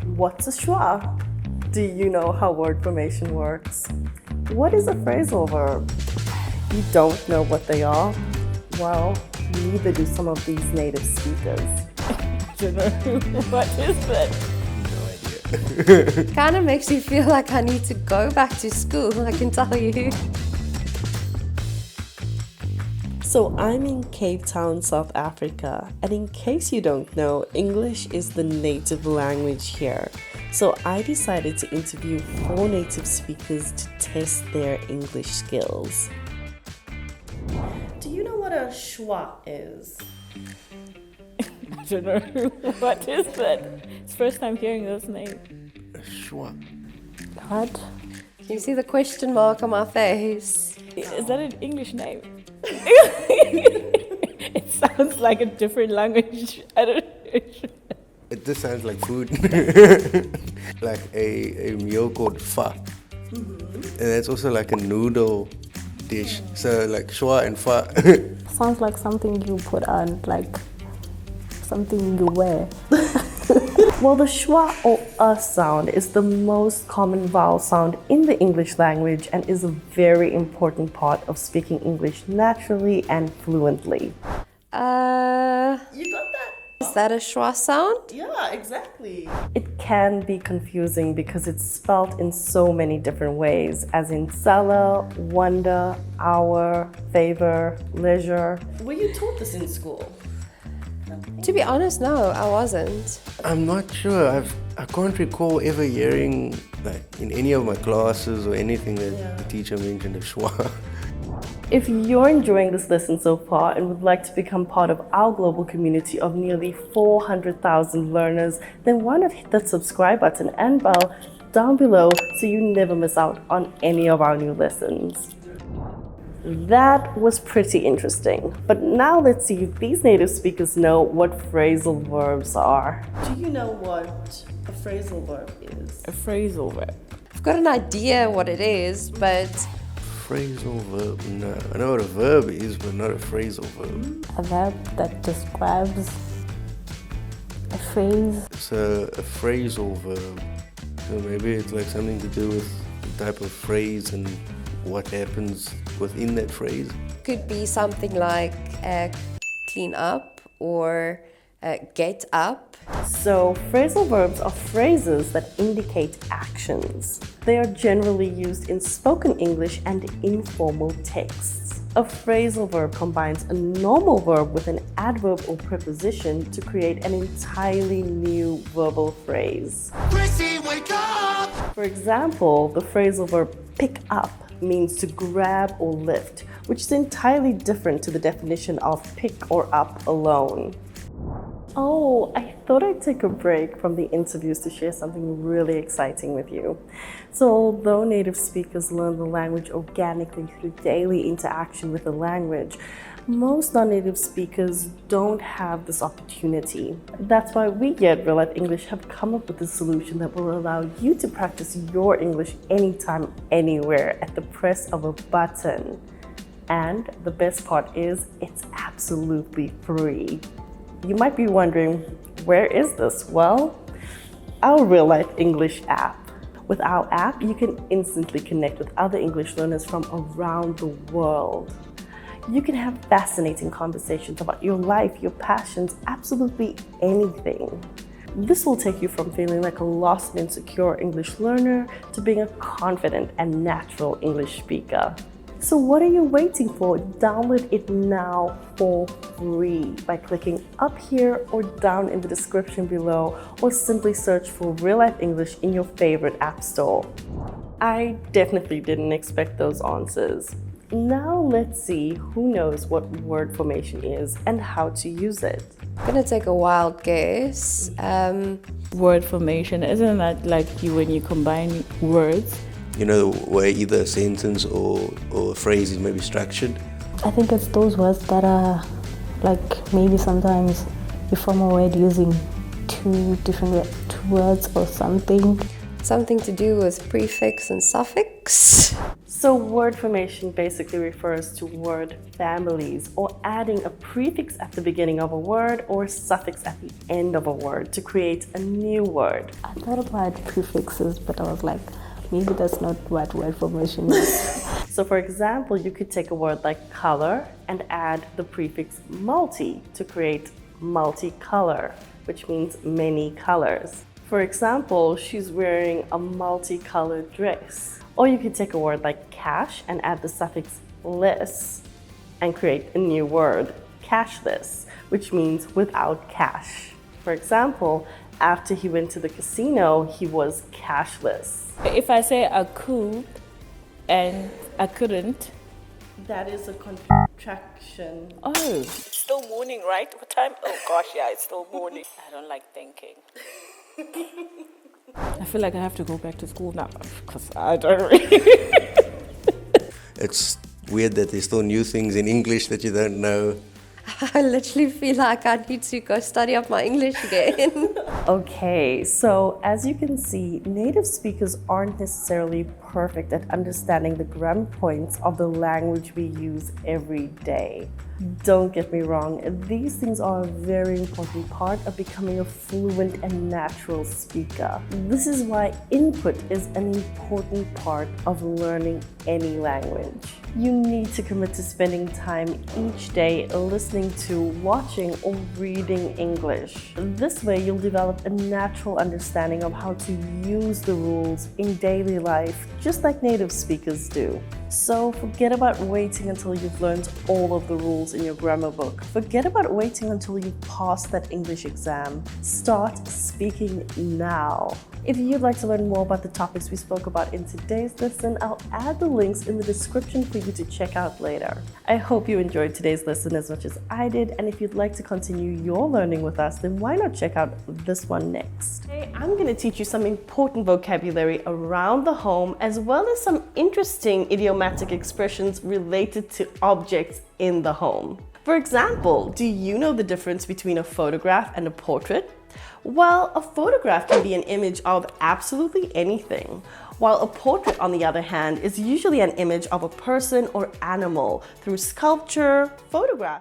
What's a schwa? Do you know how word formation works? What is a phrasal verb? You don't know what they are? Well, neither do some of these native speakers. What is that? No idea. Kind of makes you feel like I need to go back to school, I can tell you. So I'm in Cape Town, South Africa, and in case you don't know, English is the native language here. So I decided to interview 4 native speakers to test their English skills. Do you know what a schwa is? I don't know. What is that? It's first time hearing this name. Schwa. What? Can you see the question mark on my face? Is that an English name? It sounds like a different language. I don't know. It just sounds like food. Like a meal called pho. And it's also like a noodle dish. So like schwa and pho. Sounds like something you put on, like something you wear. Well, the schwa or sound is the most common vowel sound in the English language and is a very important part of speaking English naturally and fluently. You got that? Is that a schwa sound? Yeah, exactly. It can be confusing because it's spelled in so many different ways, as in sala, wonder, hour, favor, leisure. Were you taught this in school? To be honest, no, I wasn't. I'm not sure. I can't recall ever hearing like in any of my classes or anything that the teacher mentioned a schwa. If you're enjoying this lesson so far and would like to become part of our global community of nearly 400,000 learners, then why not hit that subscribe button and bell down below so you never miss out on any of our new lessons. That was pretty interesting, but now let's see if these native speakers know what phrasal verbs are. Do you know what a phrasal verb is? A phrasal verb. I've got an idea what it is, but Phrasal verb, no. I know what a verb is, but not a phrasal verb. A verb that describes a phrase. So a phrasal verb. So maybe it's like something to do with the type of phrase and what happens within that phrase. could be something like clean up or get up. So, phrasal verbs are phrases that indicate actions. They are generally used in spoken English and informal texts. A phrasal verb combines a normal verb with an adverb or preposition to create an entirely new verbal phrase. Chrissy, wake up! For example, the phrasal verb pick up means to grab or lift, which is entirely different to the definition of pick or up alone. Oh, I thought I'd take a break from the interviews to share something really exciting with you. So although native speakers learn the language organically through daily interaction with the language, most non-native speakers don't have this opportunity. That's why we here at Real Life English have come up with a solution that will allow you to practice your English anytime, anywhere at the press of a button. And the best part is, it's absolutely free. You might be wondering, where is this? Well, our Real Life English app. With our app, you can instantly connect with other English learners from around the world. You can have fascinating conversations about your life, your passions, absolutely anything. This will take you from feeling like a lost and insecure English learner to being a confident and natural English speaker. So what are you waiting for? Download it now for free by clicking up here or down in the description below, or simply search for Real Life English in your favorite app store. I definitely didn't expect those answers. Now let's see who knows what word formation is and how to use it. I'm gonna take a wild guess. Word formation, isn't that like when you combine words? You know, where either a sentence or a phrase is maybe structured. I think it's those words that are like maybe sometimes you form a word using two words or something. Something to do with prefix and suffix. So word formation basically refers to word families or adding a prefix at the beginning of a word or suffix at the end of a word to create a new word. I thought about prefixes, but I was like, maybe that's not what word formation is. So for example, you could take a word like color and add the prefix multi to create multicolor, which means many colors. For example, she's wearing a multicolored dress. Or you could take a word like cash and add the suffix less and create a new word, cashless, which means without cash. For example, after he went to the casino, he was cashless. If I say I could and I couldn't. That is a contraction. Oh, it's still morning, right? What time? Oh gosh, yeah, it's still morning. I don't like thinking. I feel like I have to go back to school now because I don't really. It's weird that there's still new things in English that you don't know. I literally feel like I need to go study up my English again. Okay, so as you can see, native speakers aren't necessarily perfect at understanding the grammar points of the language we use every day. Don't get me wrong, these things are a very important part of becoming a fluent and natural speaker. This is why input is an important part of learning any language. You need to commit to spending time each day listening to, watching, or reading English. This way, you'll develop a natural understanding of how to use the rules in daily life, just like native speakers do. So forget about waiting until you've learned all of the rules in your grammar book. Forget about waiting until you pass that English exam. Start speaking now. If you'd like to learn more about the topics we spoke about in today's lesson, I'll add the links in the description for you to check out later. I hope you enjoyed today's lesson as much as I did, and if you'd like to continue your learning with us, then why not check out this one next? Today, I'm going to teach you some important vocabulary around the home, as well as some interesting idiomatic expressions related to objects in the home. For example, do you know the difference between a photograph and a portrait? Well, a photograph can be an image of absolutely anything, while a portrait, on the other hand, is usually an image of a person or animal through sculpture, photograph.